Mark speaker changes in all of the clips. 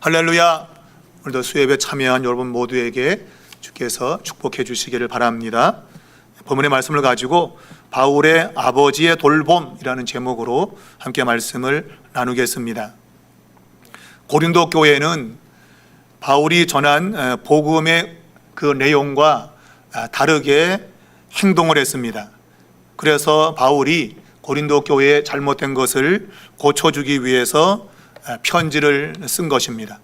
Speaker 1: 할렐루야. 오늘도 수예배 참여한 여러분 모두에게 주께서 축복해 주시기를 바랍니다. 본문의 말씀을 가지고 바울의 아버지의 돌봄이라는 제목으로 함께 말씀을 나누겠습니다. 고린도 교회는 바울이 전한 복음의 그 내용과 다르게 행동을 했습니다. 그래서 바울이 고린도 교회의 잘못된 것을 고쳐주기 위해서 편지를 쓴 것입니다.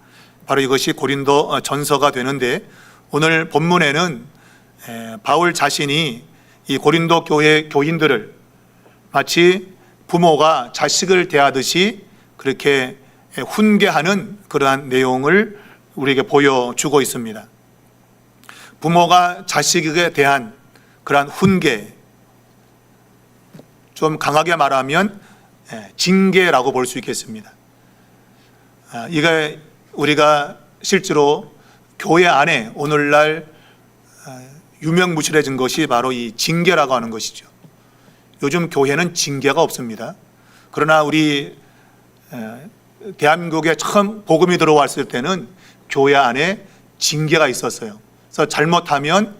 Speaker 1: 바로 이것이 고린도 전서가 되는데, 오늘 본문에는 바울 자신이 이 고린도 교회 교인들을 마치 부모가 자식을 대하듯이 그렇게 훈계하는 그러한 내용을 우리에게 보여주고 있습니다. 부모가 자식에게 대한 그러한 훈계, 좀 강하게 말하면 징계라고 볼 수 있겠습니다. 이게 우리가 실제로 교회 안에 오늘날 유명무실해진 것이 바로 이 징계라고 하는 것이죠. 요즘 교회는 징계가 없습니다. 그러나 우리 대한민국에 처음 복음이 들어왔을 때는 교회 안에 징계가 있었어요. 그래서 잘못하면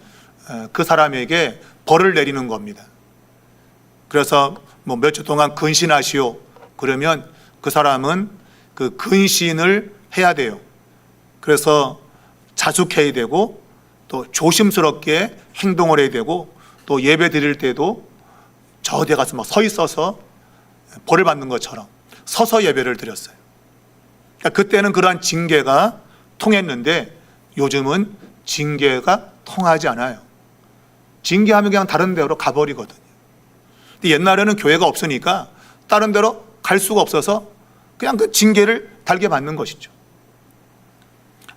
Speaker 1: 그 사람에게 벌을 내리는 겁니다. 그래서 뭐 몇 주 동안 근신하시오 그러면 그 사람은 그 근신을 해야 돼요. 그래서 자숙해야 되고 또 조심스럽게 행동을 해야 되고, 또 예배 드릴 때도 저 데 가서 막 서 있어서 벌을 받는 것처럼 서서 예배를 드렸어요. 그러니까 그때는 그러한 징계가 통했는데 요즘은 징계가 통하지 않아요. 징계하면 그냥 다른 데로 가버리거든요. 근데 옛날에는 교회가 없으니까 다른 데로 갈 수가 없어서 그냥 그 징계를 달게 받는 것이죠.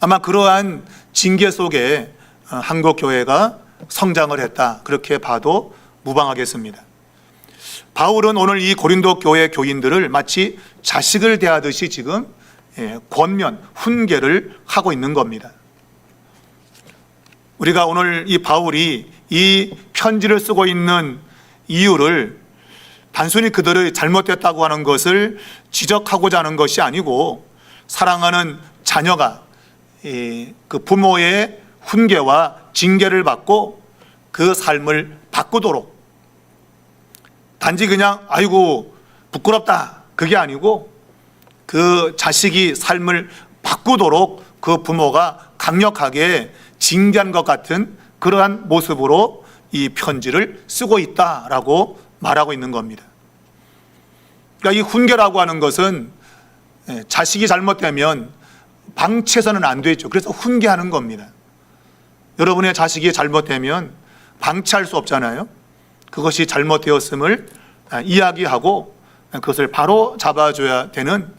Speaker 1: 아마 그러한 징계 속에 한국 교회가 성장을 했다, 그렇게 봐도 무방하겠습니다. 바울은 오늘 이 고린도 교회 교인들을 마치 자식을 대하듯이 지금 권면, 훈계를 하고 있는 겁니다. 우리가 오늘 이 바울이 이 편지를 쓰고 있는 이유를 단순히 그들의 잘못됐다고 하는 것을 지적하고자 하는 것이 아니고, 사랑하는 자녀가 그 부모의 훈계와 징계를 받고 그 삶을 바꾸도록, 단지 그냥 아이고 부끄럽다 그게 아니고 그 자식이 삶을 바꾸도록 그 부모가 강력하게 징계한 것 같은 그러한 모습으로 이 편지를 쓰고 있다라고 말하고 있는 겁니다. 그러니까 이 훈계라고 하는 것은 자식이 잘못되면 방치해서는 안 되죠. 그래서 훈계하는 겁니다. 여러분의 자식이 잘못되면 방치할 수 없잖아요. 그것이 잘못되었음을 이야기하고 그것을 바로 잡아줘야 되는,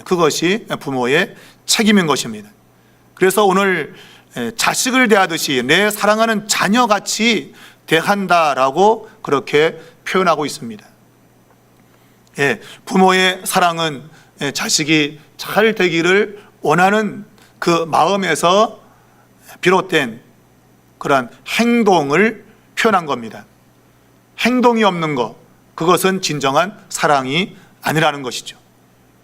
Speaker 1: 그것이 부모의 책임인 것입니다. 그래서 오늘 자식을 대하듯이 내 사랑하는 자녀같이 대한다라고 그렇게 표현하고 있습니다. 부모의 사랑은 자식이 잘 되기를 원하는 그 마음에서 비롯된 그러한 행동을 표현한 겁니다. 행동이 없는 것, 그것은 진정한 사랑이 아니라는 것이죠.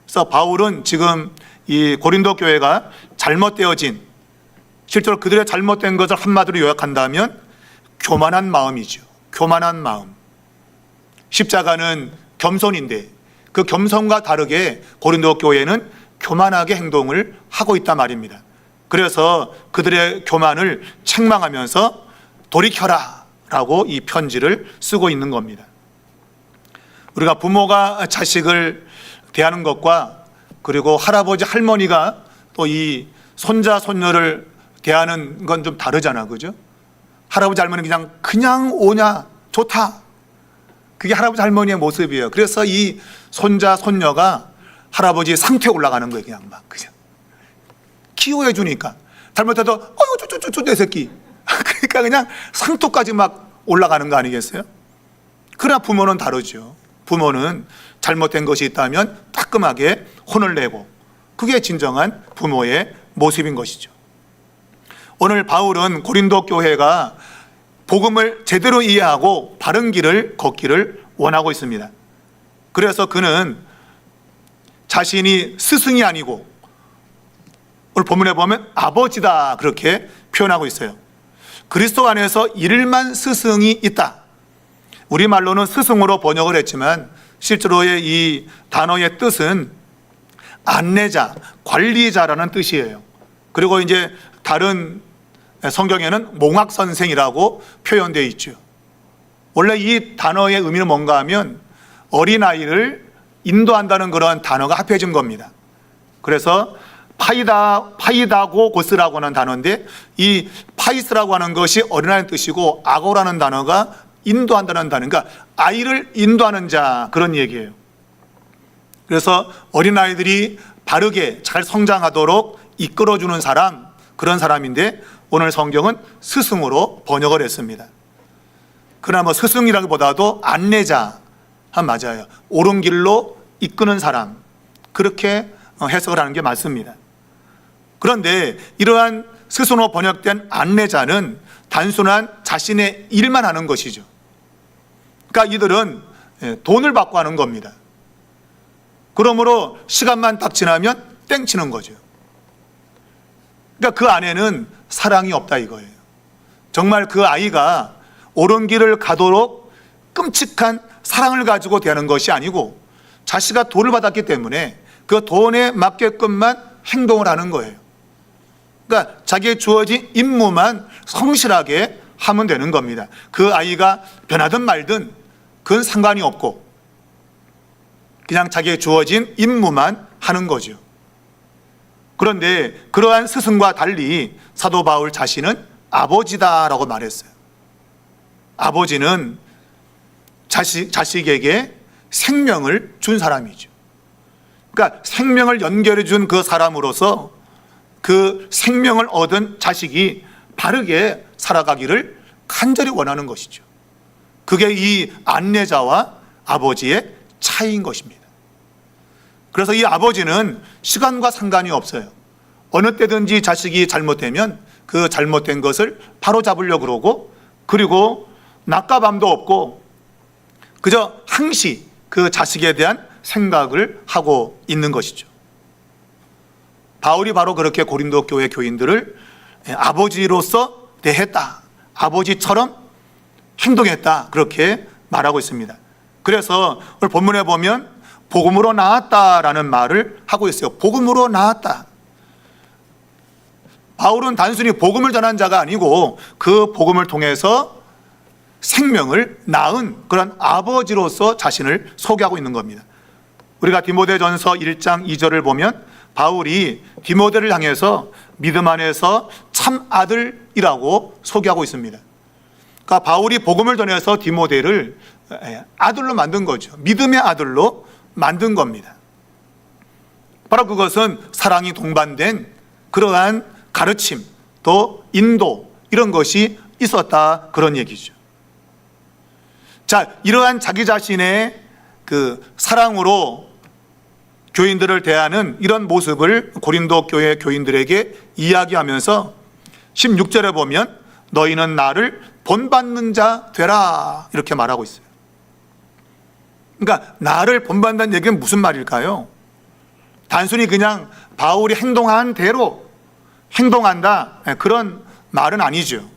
Speaker 1: 그래서 바울은 지금 이 고린도 교회가 잘못되어진, 실제로 그들의 잘못된 것을 한마디로 요약한다면 교만한 마음이죠. 교만한 마음. 십자가는 겸손인데 그 겸손과 다르게 고린도 교회는 교만하게 행동을 하고 있단 말입니다. 그래서 그들의 교만을 책망하면서 돌이켜라 라고 이 편지를 쓰고 있는 겁니다. 우리가 부모가 자식을 대하는 것과, 그리고 할아버지 할머니가 또 이 손자 손녀를 대하는 건 좀 다르잖아, 그죠? 할아버지 할머니는 그냥 오냐 좋다, 그게 할아버지 할머니의 모습이에요. 그래서 이 손자 손녀가 할아버지 상태에 올라가는 거예요. 그냥 키워해 주니까 잘못해도 어이구 쪼쪼쪼 내 새끼 그러니까 그냥 상토까지 막 올라가는 거 아니겠어요? 그러나 부모는 다르죠. 부모는 잘못된 것이 있다면 따끔하게 혼을 내고, 그게 진정한 부모의 모습인 것이죠. 오늘 바울은 고린도 교회가 복음을 제대로 이해하고 바른 길을 걷기를 원하고 있습니다. 그래서 그는 자신이 스승이 아니고 오늘 본문에 보면 아버지다 그렇게 표현하고 있어요. 그리스도 안에서 일만 스승이 있다. 우리말로는 스승으로 번역을 했지만 실제로의 이 단어의 뜻은 안내자, 관리자라는 뜻이에요. 그리고 이제 다른 성경에는 몽학선생이라고 표현되어 있죠. 원래 이 단어의 의미는 뭔가 하면 어린아이를 인도한다는 그런 단어가 합해진 겁니다. 그래서 파이다고 고스라고 하는 단어인데 이 파이스라고 하는 것이 어린아이의 뜻이고 아고라는 단어가 인도한다는 단어, 그러니까 아이를 인도하는 자 그런 얘기예요. 그래서 어린아이들이 바르게 잘 성장하도록 이끌어주는 사람, 그런 사람인데 오늘 성경은 스승으로 번역을 했습니다. 그러나 뭐 스승이라기보다도 안내자 한 맞아요. 옳은 길로 이끄는 사람, 그렇게 해석을 하는 게 맞습니다. 그런데 이러한 스승으로 번역된 안내자는 단순한 자신의 일만 하는 것이죠. 그러니까 이들은 돈을 받고 하는 겁니다. 그러므로 시간만 딱 지나면 땡치는 거죠. 그러니까 그 안에는 사랑이 없다 이거예요. 정말 그 아이가 옳은 길을 가도록 끔찍한 사랑을 가지고 대하는 것이 아니고 자식이 돈을 받았기 때문에 그 돈에 맞게끔만 행동을 하는 거예요. 그러니까 자기의 주어진 임무만 성실하게 하면 되는 겁니다. 그 아이가 변하든 말든 그건 상관이 없고 그냥 자기의 주어진 임무만 하는 거죠. 그런데 그러한 스승과 달리 사도 바울 자신은 아버지다라고 말했어요. 아버지는 자식에게 생명을 준 사람이죠. 그러니까 생명을 연결해 준 그 사람으로서 그 생명을 얻은 자식이 바르게 살아가기를 간절히 원하는 것이죠. 그게 이 안내자와 아버지의 차이인 것입니다. 그래서 이 아버지는 시간과 상관이 없어요. 어느 때든지 자식이 잘못되면 그 잘못된 것을 바로잡으려고 그러고, 그리고 낮과 밤도 없고 그저 항시 그 자식에 대한 생각을 하고 있는 것이죠. 바울이 바로 그렇게 고린도 교회 교인들을 아버지로서 대했다, 아버지처럼 행동했다, 그렇게 말하고 있습니다. 그래서 오늘 본문에 보면 복음으로 낳았다라는 말을 하고 있어요. 복음으로 낳았다. 바울은 단순히 복음을 전한 자가 아니고 그 복음을 통해서 생명을 낳은 그런 아버지로서 자신을 소개하고 있는 겁니다. 우리가 디모데전서 1장 2절을 보면 바울이 디모데를 향해서 믿음 안에서 참 아들이라고 소개하고 있습니다. 그러니까 바울이 복음을 전해서 디모데를 아들로 만든 거죠. 믿음의 아들로 만든 겁니다. 바로 그것은 사랑이 동반된 그러한 가르침, 또 인도, 이런 것이 있었다, 그런 얘기죠. 자, 이러한 자기 자신의 그 사랑으로 교인들을 대하는 이런 모습을 고린도 교회 교인들에게 이야기하면서 16절에 보면 너희는 나를 본받는 자 되라, 이렇게 말하고 있어요. 그러니까 나를 본받는다는 얘기는 무슨 말일까요? 단순히 그냥 바울이 행동한 대로 행동한다, 그런 말은 아니죠.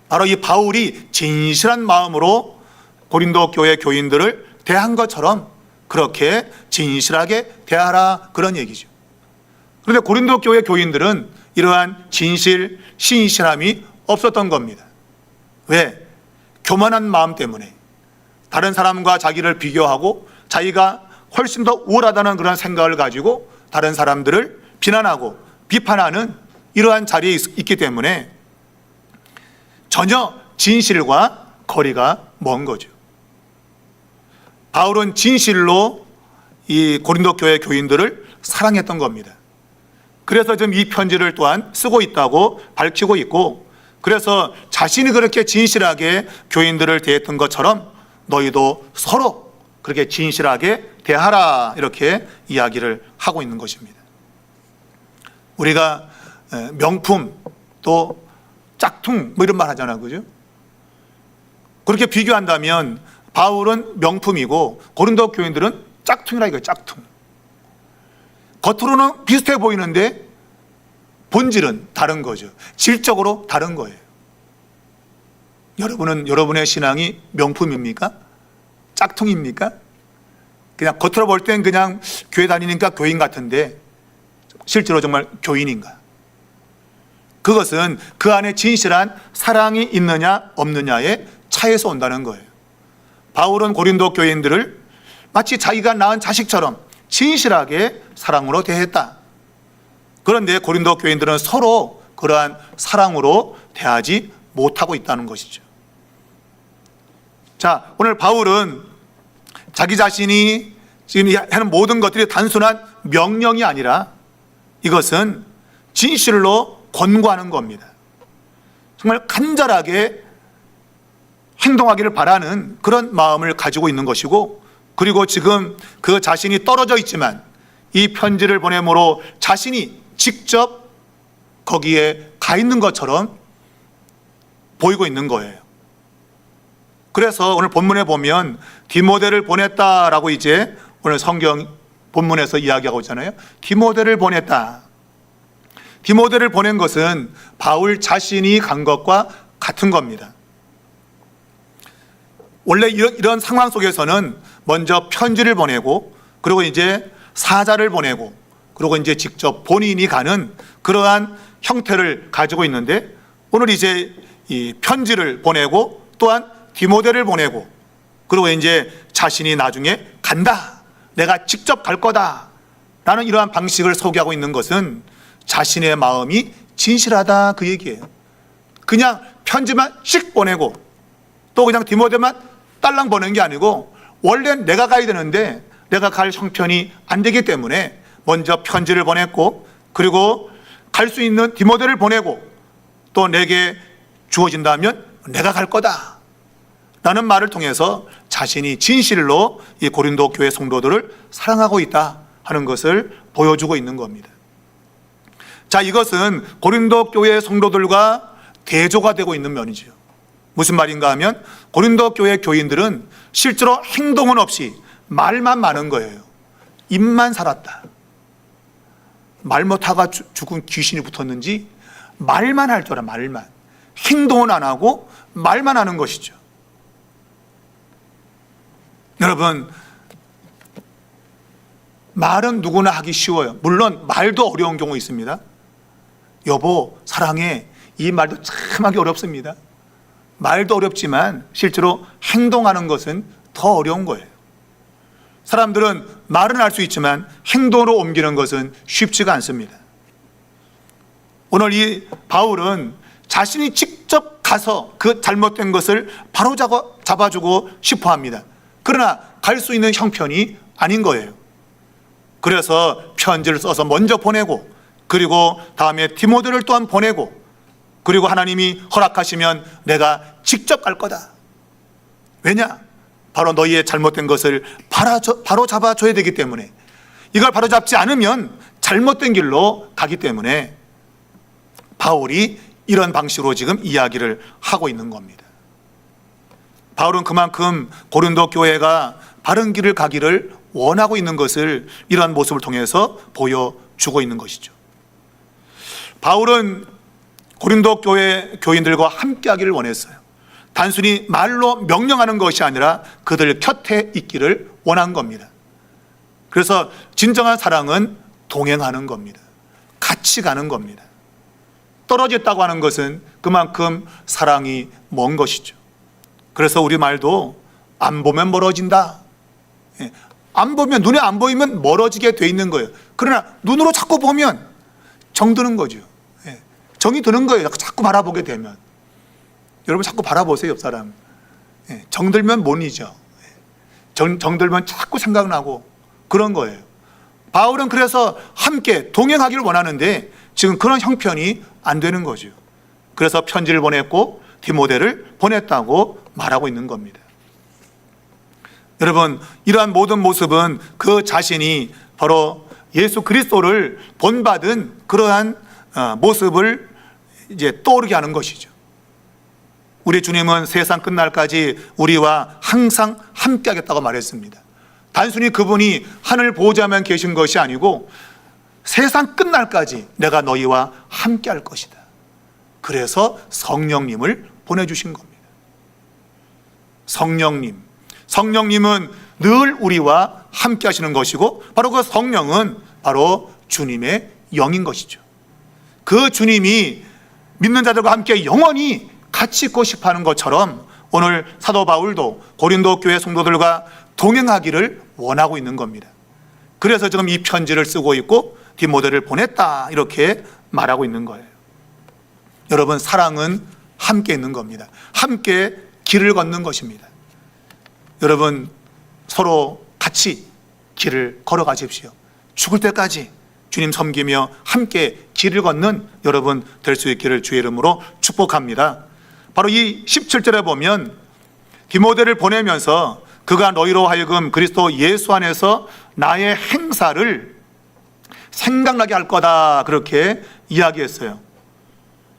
Speaker 1: 바로 이 바울이 진실한 마음으로 고린도 교회 교인들을 대한 것처럼 그렇게 진실하게 대하라, 그런 얘기죠. 그런데 고린도 교회 교인들은 이러한 진실, 신실함이 없었던 겁니다. 왜? 교만한 마음 때문에. 다른 사람과 자기를 비교하고 자기가 훨씬 더 우월하다는 그런 생각을 가지고 다른 사람들을 비난하고 비판하는 이러한 자리에 있기 때문에 전혀 진실과 거리가 먼 거죠. 바울은 진실로 이 고린도 교회 교인들을 사랑했던 겁니다. 그래서 지금 이 편지를 또한 쓰고 있다고 밝히고 있고, 그래서 자신이 그렇게 진실하게 교인들을 대했던 것처럼 너희도 서로 그렇게 진실하게 대하라, 이렇게 이야기를 하고 있는 것입니다. 우리가 명품, 또 짝퉁, 뭐 이런 말 하잖아요, 그죠? 그렇게 비교한다면 바울은 명품이고 고린도 교인들은 짝퉁이라 이거예요, 짝퉁. 겉으로는 비슷해 보이는데 본질은 다른 거죠. 질적으로 다른 거예요. 여러분은 여러분의 신앙이 명품입니까? 짝퉁입니까? 그냥 겉으로 볼 땐 그냥 교회 다니니까 교인 같은데 실제로 정말 교인인가? 그것은 그 안에 진실한 사랑이 있느냐 없느냐의 차이에서 온다는 거예요. 바울은 고린도 교인들을 마치 자기가 낳은 자식처럼 진실하게 사랑으로 대했다. 그런데 고린도 교인들은 서로 그러한 사랑으로 대하지 못하고 있다는 것이죠. 자, 오늘 바울은 자기 자신이 지금 하는 모든 것들이 단순한 명령이 아니라 이것은 진실로 권고하는 겁니다. 정말 간절하게 행동하기를 바라는 그런 마음을 가지고 있는 것이고, 그리고 지금 그 자신이 떨어져 있지만 이 편지를 보내므로 자신이 직접 거기에 가 있는 것처럼 보이고 있는 거예요. 그래서 오늘 본문에 보면 디모데를 보냈다라고 이제 오늘 성경 본문에서 이야기하고 있잖아요. 디모데를 보냈다. 디모데를 보낸 것은 바울 자신이 간 것과 같은 겁니다. 원래 이런 상황 속에서는 먼저 편지를 보내고, 그리고 이제 사자를 보내고, 그리고 이제 직접 본인이 가는 그러한 형태를 가지고 있는데, 오늘 이제 이 편지를 보내고 또한 디모데를 보내고, 그리고 이제 자신이 나중에 간다, 내가 직접 갈 거다 라는 이러한 방식을 소개하고 있는 것은 자신의 마음이 진실하다 그 얘기예요. 그냥 편지만 씩 보내고 또 그냥 디모데만 딸랑 보낸 게 아니고, 원래 내가 가야 되는데 내가 갈 형편이 안 되기 때문에 먼저 편지를 보냈고, 그리고 갈 수 있는 디모데를 보내고, 또 내게 주어진다면 내가 갈 거다 라는 말을 통해서 자신이 진실로 이 고린도 교회 성도들을 사랑하고 있다 하는 것을 보여주고 있는 겁니다. 자, 이것은 고린도 교회 성도들과 대조가 되고 있는 면이죠. 무슨 말인가 하면 고린도 교회 교인들은 실제로 행동은 없이 말만 많은 거예요. 입만 살았다. 말 못하가 죽은 귀신이 붙었는지 말만 할 줄 알아. 말만. 행동은 안 하고 말만 하는 것이죠. 여러분, 말은 누구나 하기 쉬워요. 물론 말도 어려운 경우 있습니다. 여보 사랑해, 이 말도 참 하기 어렵습니다. 말도 어렵지만 실제로 행동하는 것은 더 어려운 거예요. 사람들은 말은 할 수 있지만 행동으로 옮기는 것은 쉽지가 않습니다. 오늘 이 바울은 자신이 직접 가서 그 잘못된 것을 바로 잡아주고 싶어 합니다. 그러나 갈 수 있는 형편이 아닌 거예요. 그래서 편지를 써서 먼저 보내고, 그리고 다음에 디모데를 또한 보내고, 그리고 하나님이 허락하시면 내가 직접 갈 거다. 왜냐? 바로 너희의 잘못된 것을 바로 잡아줘야 되기 때문에, 이걸 바로 잡지 않으면 잘못된 길로 가기 때문에 바울이 이런 방식으로 지금 이야기를 하고 있는 겁니다. 바울은 그만큼 고린도 교회가 바른 길을 가기를 원하고 있는 것을 이러한 모습을 통해서 보여주고 있는 것이죠. 바울은 고린도 교회 교인들과 함께 하기를 원했어요. 단순히 말로 명령하는 것이 아니라 그들 곁에 있기를 원한 겁니다. 그래서 진정한 사랑은 동행하는 겁니다. 같이 가는 겁니다. 떨어졌다고 하는 것은 그만큼 사랑이 먼 것이죠. 그래서 우리 말도 안 보면 멀어진다. 안 보면, 눈에 안 보이면 멀어지게 돼 있는 거예요. 그러나 눈으로 자꾸 보면 정드는 거죠. 정이 드는 거예요. 자꾸 바라보게 되면. 여러분 자꾸 바라보세요, 옆 사람. 정들면 못 잊어. 정들면 자꾸 생각나고 그런 거예요. 바울은 그래서 함께 동행하기를 원하는데 지금 그런 형편이 안 되는 거죠. 그래서 편지를 보냈고 디모데를 보냈다고 말하고 있는 겁니다. 여러분, 이러한 모든 모습은 그 자신이 바로 예수 그리스도를 본받은 그러한 모습을 이제 떠오르게 하는 것이죠. 우리 주님은 세상 끝날까지 우리와 항상 함께 하겠다고 말했습니다. 단순히 그분이 하늘 보좌만 계신 것이 아니고 세상 끝날까지 내가 너희와 함께 할 것이다. 그래서 성령님을 보내주신 겁니다. 성령님은 늘 우리와 함께 하시는 것이고, 바로 그 성령은 바로 주님의 영인 것이죠. 그 주님이 믿는 자들과 함께 영원히 같이 있고 싶어 하는 것처럼 오늘 사도 바울도 고린도 교회 성도들과 동행하기를 원하고 있는 겁니다. 그래서 지금 이 편지를 쓰고 있고 디모데를 보냈다, 이렇게 말하고 있는 거예요. 여러분, 사랑은 함께 있는 겁니다. 함께 길을 걷는 것입니다. 여러분, 서로 같이 길을 걸어가십시오. 죽을 때까지 주님 섬기며 함께 길을 걷는 여러분 될 수 있기를 주의 이름으로 축복합니다. 바로 이 17절에 보면 디모데를 보내면서 그가 너희로 하여금 그리스도 예수 안에서 나의 행사를 생각나게 할 거다, 그렇게 이야기했어요.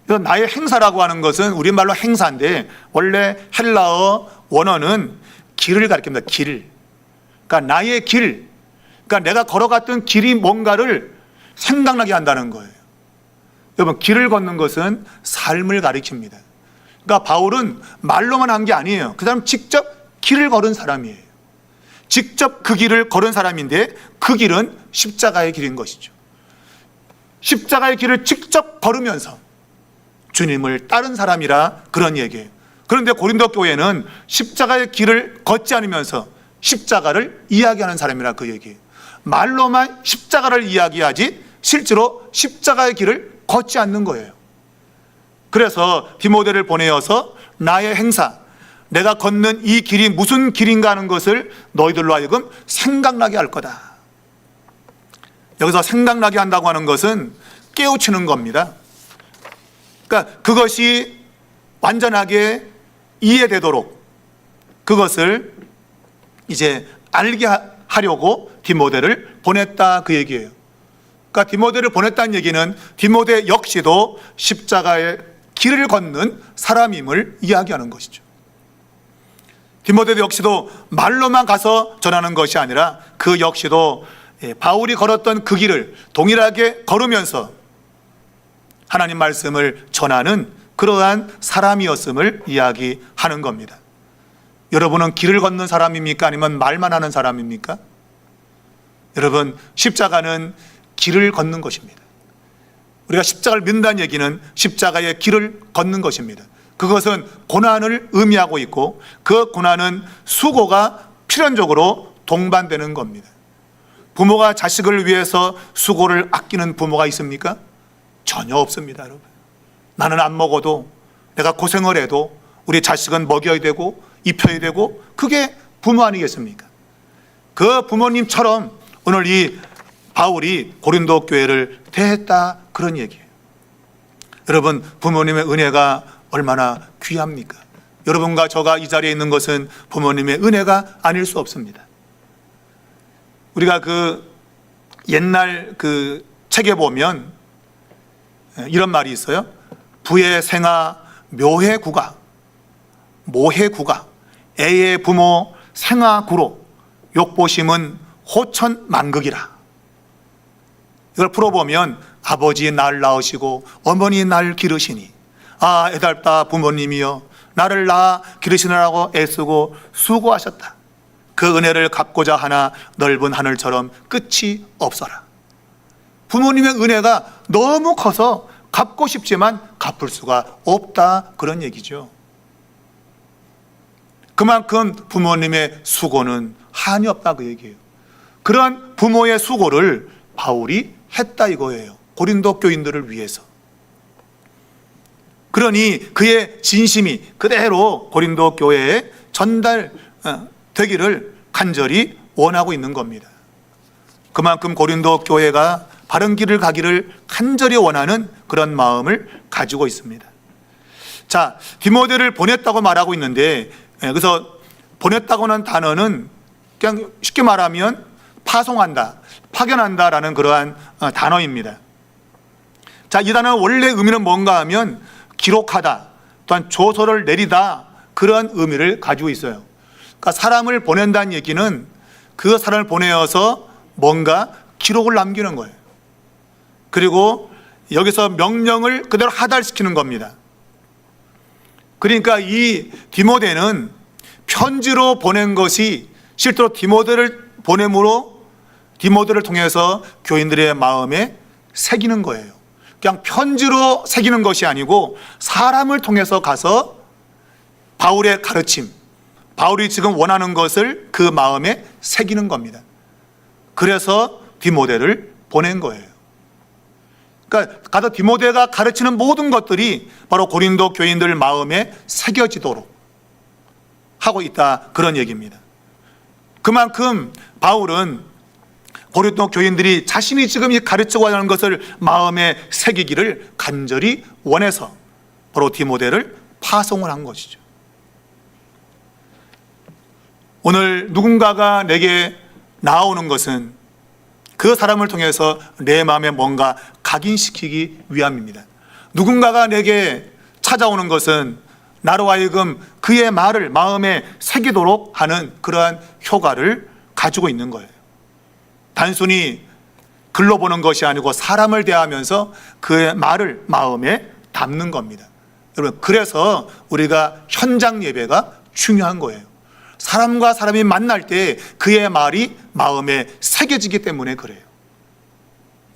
Speaker 1: 나의 행사라고 하는 것은 우리말로 행사인데, 원래 헬라어 원어는 길을 가리킵니다. 길. 그러니까 나의 길, 그러니까 내가 걸어갔던 길이 뭔가를 생각나게 한다는 거예요. 여러분, 길을 걷는 것은 삶을 가리킵니다. 그러니까 바울은 말로만 한 게 아니에요. 그 사람 직접 길을 걸은 사람이에요. 직접 그 길을 걸은 사람인데, 그 길은 십자가의 길인 것이죠. 십자가의 길을 직접 걸으면서 주님을 따른 사람이라 그런 얘기예요. 그런데 고린도 교회는 십자가의 길을 걷지 않으면서 십자가를 이야기하는 사람이라 그 얘기예요. 말로만 십자가를 이야기하지 실제로 십자가의 길을 걷지 않는 거예요. 그래서 디모데를 보내어서 나의 행사, 내가 걷는 이 길이 무슨 길인가 하는 것을 너희들로 하여금 생각나게 할 거다. 여기서 생각나게 한다고 하는 것은 깨우치는 겁니다. 그러니까 그것이 완전하게 이해되도록 그것을 이제 알게 하려고 디모데를 보냈다, 그 얘기예요. 그러니까 디모데를 보냈다는 얘기는 디모데 역시도 십자가의 길을 걷는 사람임을 이야기하는 것이죠. 디모데 역시도 말로만 가서 전하는 것이 아니라 그 역시도 바울이 걸었던 그 길을 동일하게 걸으면서 하나님 말씀을 전하는 그러한 사람이었음을 이야기하는 겁니다. 여러분은 길을 걷는 사람입니까? 아니면 말만 하는 사람입니까? 여러분, 십자가는 길을 걷는 것입니다. 우리가 십자가를 믿는다는 얘기는 십자가의 길을 걷는 것입니다. 그것은 고난을 의미하고 있고, 그 고난은 수고가 필연적으로 동반되는 겁니다. 부모가 자식을 위해서 수고를 아끼는 부모가 있습니까? 전혀 없습니다, 여러분. 나는 안 먹어도, 내가 고생을 해도 우리 자식은 먹여야 되고 입혀야 되고, 그게 부모 아니겠습니까? 그 부모님처럼 오늘 이 바울이 고린도 교회를 대했다, 그런 얘기예요. 여러분, 부모님의 은혜가 얼마나 귀합니까? 여러분과 저가 이 자리에 있는 것은 부모님의 은혜가 아닐 수 없습니다. 우리가 그 옛날 그 책에 보면 이런 말이 있어요. 부의 생아 묘해 구가, 모해 구가, 애의 부모 생아 구로, 욕보심은 호천 만극이라. 이걸 풀어보면 아버지 날 낳으시고 어머니 날 기르시니, 아 애달다 부모님이여 나를 낳아 기르시느라고 애쓰고 수고하셨다. 그 은혜를 갚고자 하나 넓은 하늘처럼 끝이 없어라. 부모님의 은혜가 너무 커서 갚고 싶지만 갚을 수가 없다, 그런 얘기죠. 그만큼 부모님의 수고는 한이 없다, 그 얘기예요. 그런 부모의 수고를 바울이 했다, 이거예요. 고린도 교인들을 위해서. 그러니 그의 진심이 그대로 고린도 교회에 전달되기를 간절히 원하고 있는 겁니다. 그만큼 고린도 교회가 바른 길을 가기를 간절히 원하는 그런 마음을 가지고 있습니다. 자, 디모데를 보냈다고 말하고 있는데, 그래서 보냈다고는 단어는 그냥 쉽게 말하면 파송한다, 파견한다라는 그러한 단어입니다. 자, 이 단어의 원래 의미는 뭔가 하면 기록하다, 또한 조서를 내리다, 그런 의미를 가지고 있어요. 그러니까 사람을 보낸다는 얘기는 그 사람을 보내어서 뭔가 기록을 남기는 거예요. 그리고 여기서 명령을 그대로 하달시키는 겁니다. 그러니까 이 디모데는 편지로 보낸 것이 실제로 디모데를 보냄으로 디모데를 통해서 교인들의 마음에 새기는 거예요. 그냥 편지로 새기는 것이 아니고 사람을 통해서 가서 바울의 가르침, 바울이 지금 원하는 것을 그 마음에 새기는 겁니다. 그래서 디모데를 보낸 거예요. 그러니까 가서 디모데가 가르치는 모든 것들이 바로 고린도 교인들 마음에 새겨지도록 하고 있다, 그런 얘기입니다. 그만큼 바울은 고린도 교인들이 자신이 지금 이 가르치고 하는 것을 마음에 새기기를 간절히 원해서 바로 디모데를 파송을 한 것이죠. 오늘 누군가가 내게 나오는 것은 그 사람을 통해서 내 마음에 뭔가 각인시키기 위함입니다. 누군가가 내게 찾아오는 것은 나로 하여금 그의 말을 마음에 새기도록 하는 그러한 효과를 가지고 있는 거예요. 단순히 글로 보는 것이 아니고 사람을 대하면서 그의 말을 마음에 담는 겁니다. 여러분, 그래서 우리가 현장 예배가 중요한 거예요. 사람과 사람이 만날 때 그의 말이 마음에 새겨지기 때문에 그래요.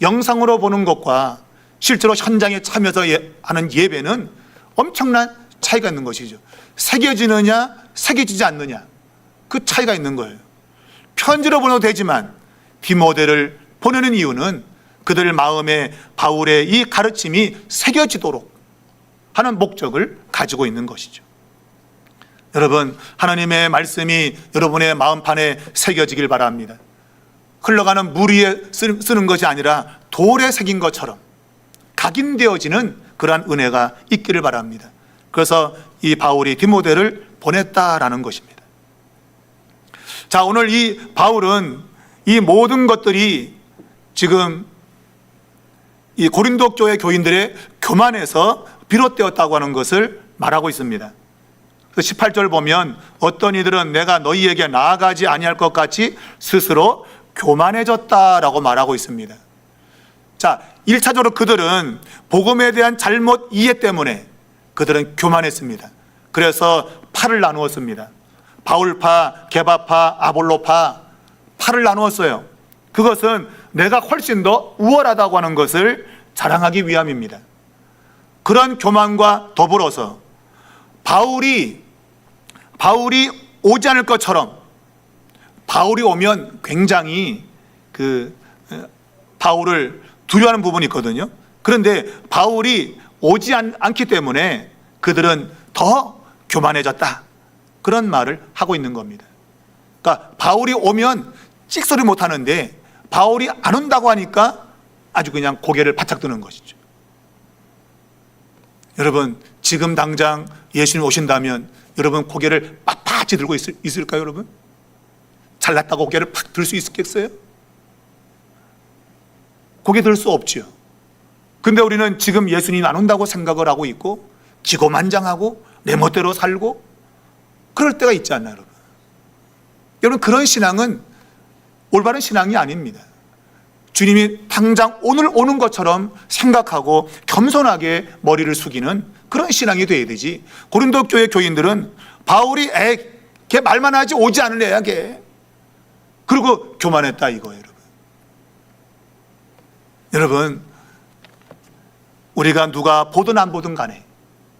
Speaker 1: 영상으로 보는 것과 실제로 현장에 참여해서 하는 예배는 엄청난 차이가 있는 것이죠. 새겨지느냐 새겨지지 않느냐, 그 차이가 있는 거예요. 편지로 보내도 되지만 디모데를 보내는 이유는 그들 마음에 바울의 이 가르침이 새겨지도록 하는 목적을 가지고 있는 것이죠. 여러분, 하나님의 말씀이 여러분의 마음판에 새겨지길 바랍니다. 흘러가는 물 위에 쓰는 것이 아니라 돌에 새긴 것처럼 각인되어지는 그러한 은혜가 있기를 바랍니다. 그래서 이 바울이 디모데를 보냈다라는 것입니다. 자, 오늘 이 바울은 이 모든 것들이 지금 이 고린도 교회 교인들의 교만에서 비롯되었다고 하는 것을 말하고 있습니다. 18절 보면 어떤 이들은 내가 너희에게 나아가지 아니할 것 같이 스스로 교만해졌다라고 말하고 있습니다. 자, 1차적으로 그들은 복음에 대한 잘못 이해 때문에 그들은 교만했습니다. 그래서 파를 나누었습니다. 바울파, 게바파, 아볼로파, 파를 나누었어요. 그것은 내가 훨씬 더 우월하다고 하는 것을 자랑하기 위함입니다. 그런 교만과 더불어서 바울이 오지 않을 것처럼, 바울이 오면 굉장히 바울을 두려워하는 부분이 있거든요. 그런데 바울이 오지 않기 때문에 그들은 더 교만해졌다, 그런 말을 하고 있는 겁니다. 그러니까 바울이 오면 찍소리 못 하는데 바울이 안 온다고 하니까 아주 그냥 고개를 바짝 드는 것이죠. 여러분, 지금 당장 예수님 오신다면 여러분 고개를 빳빳이 들고 있을까요? 여러분, 잘났다고 고개를 팍 들 수 있겠어요? 고개 들 수 없죠. 근데 우리는 지금 예수님 안 온다고 생각을 하고 있고 기고만장하고 내 멋대로 살고 그럴 때가 있지 않나요? 여러분, 여러분, 그런 신앙은 올바른 신앙이 아닙니다. 주님이 당장 오늘 오는 것처럼 생각하고 겸손하게 머리를 숙이는 그런 신앙이 되어야 되지. 고린도 교회 교인들은 바울이 걔 말만 하지 오지 않을 애야 걔, 그리고 교만했다 이거예요. 여러분, 우리가 누가 보든 안 보든 간에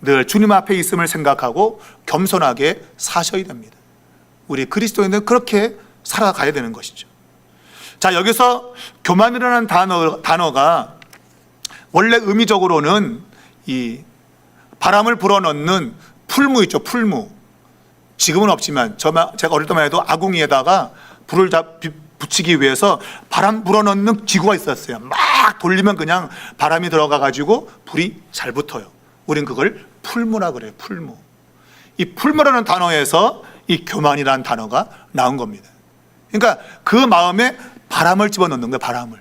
Speaker 1: 늘 주님 앞에 있음을 생각하고 겸손하게 사셔야 됩니다. 우리 그리스도인들은 그렇게 살아가야 되는 것이죠. 자, 여기서 교만이라는 단어가 원래 의미적으로는 이 바람을 불어넣는 풀무 있죠, 풀무. 지금은 없지만 제가 어릴 때만 해도 아궁이에다가 불을 붙이기 위해서 바람 불어넣는 기구가 있었어요. 막 돌리면 그냥 바람이 들어가 가지고 불이 잘 붙어요. 우린 그걸 풀무라 그래요, 풀무. 이 풀무라는 단어에서 이 교만이라는 단어가 나온 겁니다. 그러니까 그 마음에 바람을 집어넣는 거예요, 바람을.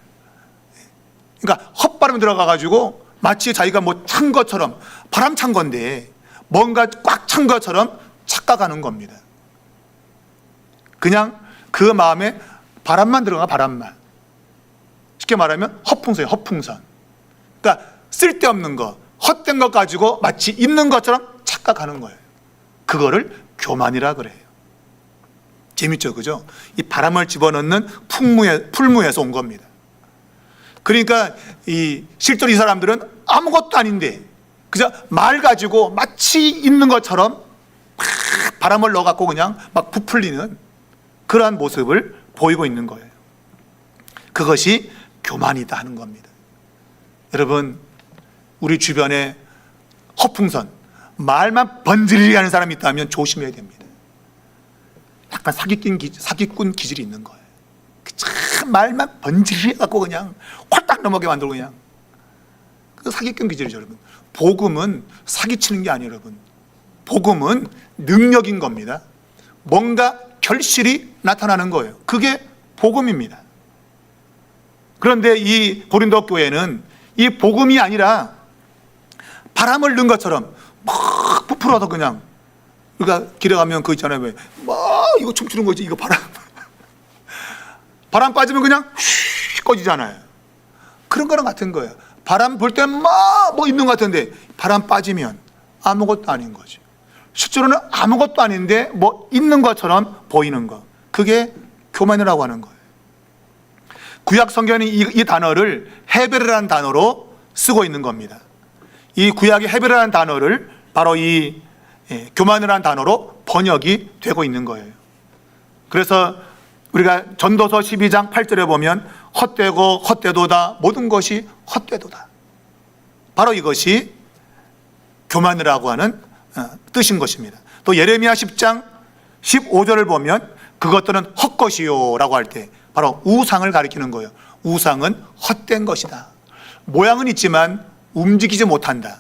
Speaker 1: 그러니까 헛바람이 들어가 가지고 마치 자기가 뭐 찬 것처럼, 바람 찬 건데 뭔가 꽉 찬 것처럼 착각하는 겁니다. 그냥 그 마음에 바람만 들어가, 바람만. 쉽게 말하면 허풍선이에요, 허풍선. 그러니까 쓸데없는 것, 헛된 것 가지고 마치 있는 것처럼 착각하는 거예요. 그거를 교만이라 그래요. 재밌죠, 그죠? 이 바람을 집어넣는 풀무에서 온 겁니다. 그러니까 실제로 이 사람들은 아무것도 아닌데 그저 말 가지고 마치 있는 것처럼 막 바람을 넣어갖고 그냥 막 부풀리는 그러한 모습을 보이고 있는 거예요. 그것이 교만이다 하는 겁니다. 여러분, 우리 주변에 허풍선, 말만 번지르르 하는 사람이 있다면 조심해야 됩니다. 약간 사기꾼 기질이 있는 거예요. 참 말만 번지르르 해갖고 그냥 홀딱 넘어게 만들고 그냥 그 사기꾼 기질이죠, 여러분. 복음은 사기치는 게 아니에요, 여러분. 복음은 능력인 겁니다. 뭔가 결실이 나타나는 거예요. 그게 복음입니다. 그런데 이 고린도 교회는 이 복음이 아니라 바람을 넣은 것처럼 막 부풀어서 그냥, 우리가 길에 가면 그거 있잖아요. 왜 막 이거 춤추는 거지, 이거 바람 빠지면 그냥 휘 꺼지잖아요. 그런 거랑 같은 거예요. 바람 불 때 막 뭐 있는 것 같은데 바람 빠지면 아무것도 아닌 거죠. 실제로는 아무것도 아닌데 뭐 있는 것처럼 보이는 거, 그게 교만이라고 하는 거예요. 구약 성경은 이 단어를 헤베르라는 단어로 쓰고 있는 겁니다. 이 구약의 헤베르라는 단어를 바로 이 교만이라는 단어로 번역이 되고 있는 거예요. 그래서 우리가 전도서 12장 8절에 보면 헛되고 헛되도다, 모든 것이 헛되도다. 바로 이것이 교만이라고 하는 뜻인 것입니다. 또 예레미야 10장 15절을 보면 그것들은 헛것이요 라고 할 때 바로 우상을 가리키는 거예요. 우상은 헛된 것이다. 모양은 있지만 움직이지 못한다.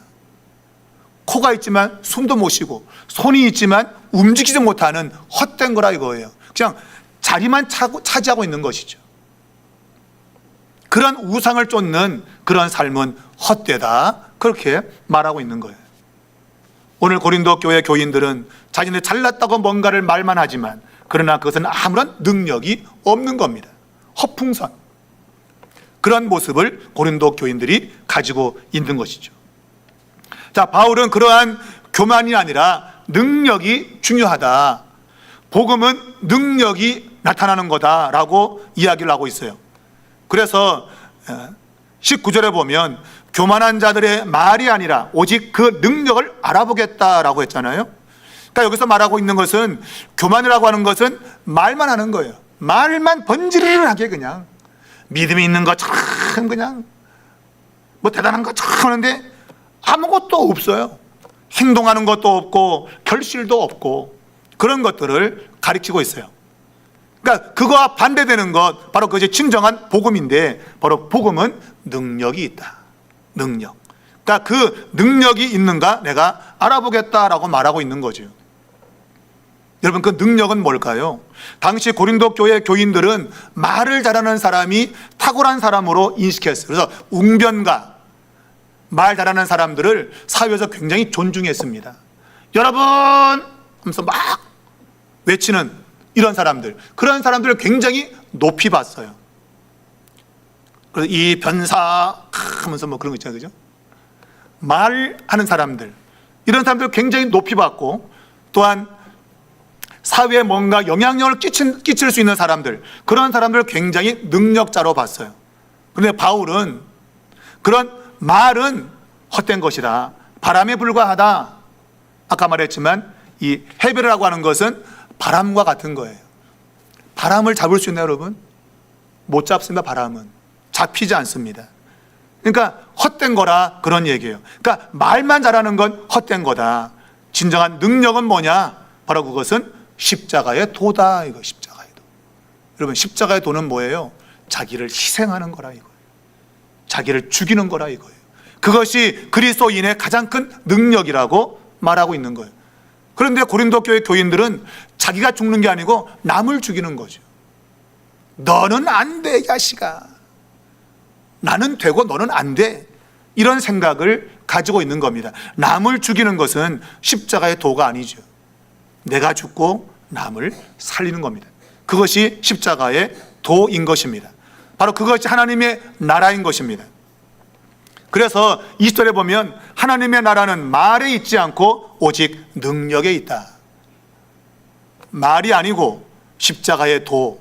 Speaker 1: 코가 있지만 숨도 못 쉬고, 손이 있지만 움직이지 못하는 헛된 거라 이거예요. 그냥 자리만 차지하고 있는 것이죠. 그런 우상을 쫓는 그런 삶은 헛되다, 그렇게 말하고 있는 거예요. 오늘 고린도 교회 교인들은 자신이 잘났다고 뭔가를 말만 하지만 그러나 그것은 아무런 능력이 없는 겁니다. 허풍선. 그런 모습을 고린도 교인들이 가지고 있는 것이죠. 자, 바울은 그러한 교만이 아니라 능력이 중요하다, 복음은 능력이 나타나는 거다라고 이야기를 하고 있어요. 그래서 19절에 보면 교만한 자들의 말이 아니라 오직 그 능력을 알아보겠다라고 했잖아요. 그러니까 여기서 말하고 있는 것은, 교만이라고 하는 것은 말만 하는 거예요. 말만 번지르르하게 그냥 믿음이 있는 것처럼 그냥 뭐 대단한 것처럼 하는데 아무것도 없어요. 행동하는 것도 없고 결실도 없고 그런 것들을 가리키고 있어요. 그러니까 그거와 반대되는 것, 바로 그것이 진정한 복음인데, 바로 복음은 능력이 있다. 능력. 그러니까 그 능력이 있는가 내가 알아보겠다라고 말하고 있는 거죠. 여러분, 그 능력은 뭘까요? 당시 고린도 교회 교인들은 말을 잘하는 사람이 탁월한 사람으로 인식했어요. 그래서 웅변가, 말 잘하는 사람들을 사회에서 굉장히 존중했습니다. 여러분 하면서 막 외치는 이런 사람들, 그런 사람들을 굉장히 높이 봤어요. 그래서 이 변사 하면서 뭐 그런 거 있잖아요, 그죠? 말하는 사람들, 이런 사람들을 굉장히 높이 봤고, 또한 사회에 뭔가 영향력을 끼칠 수 있는 사람들, 그런 사람들을 굉장히 능력자로 봤어요. 그런데 바울은 그런 말은 헛된 것이다, 바람에 불과하다. 아까 말했지만 이 헤베르라고 하는 것은 바람과 같은 거예요. 바람을 잡을 수 있나요, 여러분? 못 잡습니다. 바람은 잡히지 않습니다. 그러니까 헛된 거라 그런 얘기예요. 그러니까 말만 잘하는 건 헛된 거다. 진정한 능력은 뭐냐? 바로 그것은 십자가의 도다. 이거 십자가의 도. 여러분, 십자가의 도는 뭐예요? 자기를 희생하는 거라 이거예요. 자기를 죽이는 거라 이거예요. 그것이 그리스도인의 가장 큰 능력이라고 말하고 있는 거예요. 그런데 고린도 교회 교인들은 자기가 죽는 게 아니고 남을 죽이는 거죠. 너는 안 돼, 야시가. 나는 되고 너는 안 돼. 이런 생각을 가지고 있는 겁니다. 남을 죽이는 것은 십자가의 도가 아니죠. 내가 죽고 남을 살리는 겁니다. 그것이 십자가의 도인 것입니다. 바로 그것이 하나님의 나라인 것입니다. 그래서 20절에 보면 하나님의 나라는 말에 있지 않고 오직 능력에 있다. 말이 아니고 십자가의 도,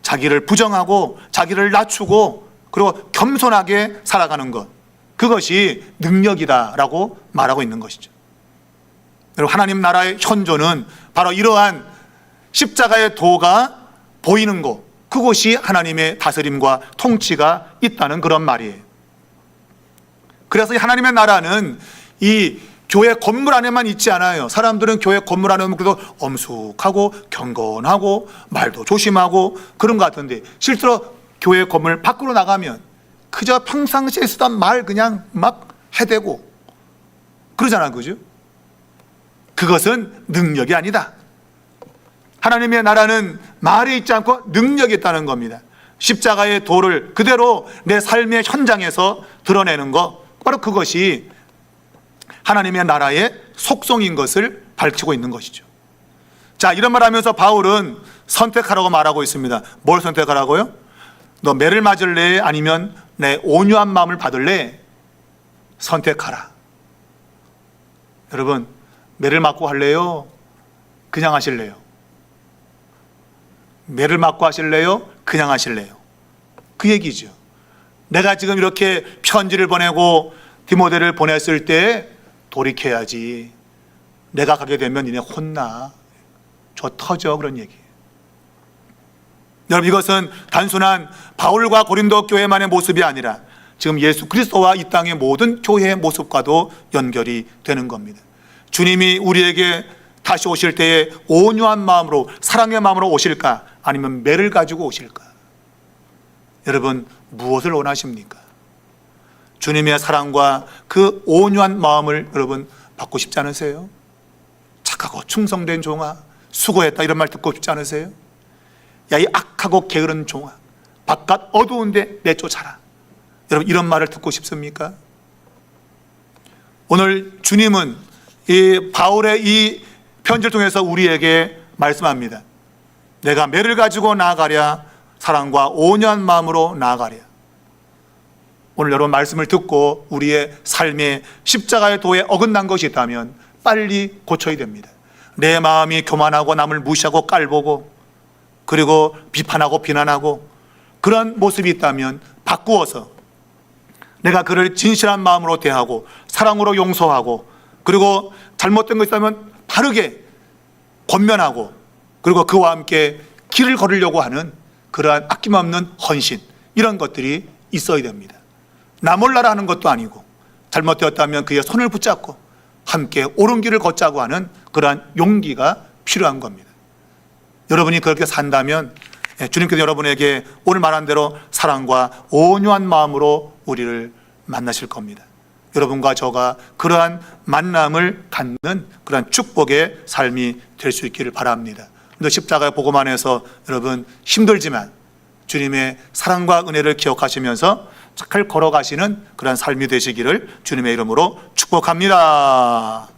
Speaker 1: 자기를 부정하고 자기를 낮추고 그리고 겸손하게 살아가는 것, 그것이 능력이다라고 말하고 있는 것이죠. 여러분, 하나님 나라의 현존은 바로 이러한 십자가의 도가 보이는 곳, 그곳이 하나님의 다스림과 통치가 있다는 그런 말이에요. 그래서 하나님의 나라는 이 교회 건물 안에만 있지 않아요. 사람들은 교회 건물 안에 오면 그래도 엄숙하고 경건하고 말도 조심하고 그런 것 같은데, 실제로 교회 건물 밖으로 나가면 그저 평상시에 쓰던 말 그냥 막 해대고 그러잖아요. 그죠? 그것은 능력이 아니다. 하나님의 나라는 말에 있지 않고 능력이 있다는 겁니다. 십자가의 도를 그대로 내 삶의 현장에서 드러내는 것, 바로 그것이 하나님의 나라의 속성인 것을 밝히고 있는 것이죠. 자, 이런 말 하면서 바울은 선택하라고 말하고 있습니다. 뭘 선택하라고요? 너 매를 맞을래? 아니면 내 온유한 마음을 받을래? 선택하라. 여러분, 매를 맞고 할래요? 그냥 하실래요? 매를 맞고 하실래요? 그냥 하실래요? 그 얘기죠. 내가 지금 이렇게 편지를 보내고 디모데를 보냈을 때 돌이켜야지. 내가 가게 되면 니네 혼나. 저 터져. 그런 얘기예요. 여러분, 이것은 단순한 바울과 고린도 교회만의 모습이 아니라 지금 예수 그리스도와 이 땅의 모든 교회의 모습과도 연결이 되는 겁니다. 주님이 우리에게 다시 오실 때에 온유한 마음으로, 사랑의 마음으로 오실까? 아니면 매를 가지고 오실까? 여러분, 무엇을 원하십니까? 주님의 사랑과 그 온유한 마음을 여러분 받고 싶지 않으세요? 착하고 충성된 종아, 수고했다, 이런 말 듣고 싶지 않으세요? 야, 이 악하고 게으른 종아, 바깥 어두운데 내쫓아라. 여러분, 이런 말을 듣고 싶습니까? 오늘 주님은 이 바울의 이 편지를 통해서 우리에게 말씀합니다. 내가 매를 가지고 나아가랴, 사랑과 온유한 마음으로 나아가랴. 오늘 여러분 말씀을 듣고 우리의 삶에 십자가의 도에 어긋난 것이 있다면 빨리 고쳐야 됩니다. 내 마음이 교만하고 남을 무시하고 깔보고 그리고 비판하고 비난하고 그런 모습이 있다면 바꾸어서 내가 그를 진실한 마음으로 대하고 사랑으로 용서하고 그리고 잘못된 것이 있다면 바르게 권면하고 그리고 그와 함께 길을 걸으려고 하는 그러한 아낌없는 헌신, 이런 것들이 있어야 됩니다. 나 몰라라 하는 것도 아니고 잘못되었다면 그의 손을 붙잡고 함께 옳은 길을 걷자고 하는 그러한 용기가 필요한 겁니다. 여러분이 그렇게 산다면 주님께서 여러분에게 오늘 말한 대로 사랑과 온유한 마음으로 우리를 만나실 겁니다. 여러분과 저가 그러한 만남을 갖는 그러한 축복의 삶이 될 수 있기를 바랍니다. 그런데 십자가의 복음 안에서 여러분 힘들지만 주님의 사랑과 은혜를 기억하시면서 잘 걸어가시는 그러한 삶이 되시기를 주님의 이름으로 축복합니다.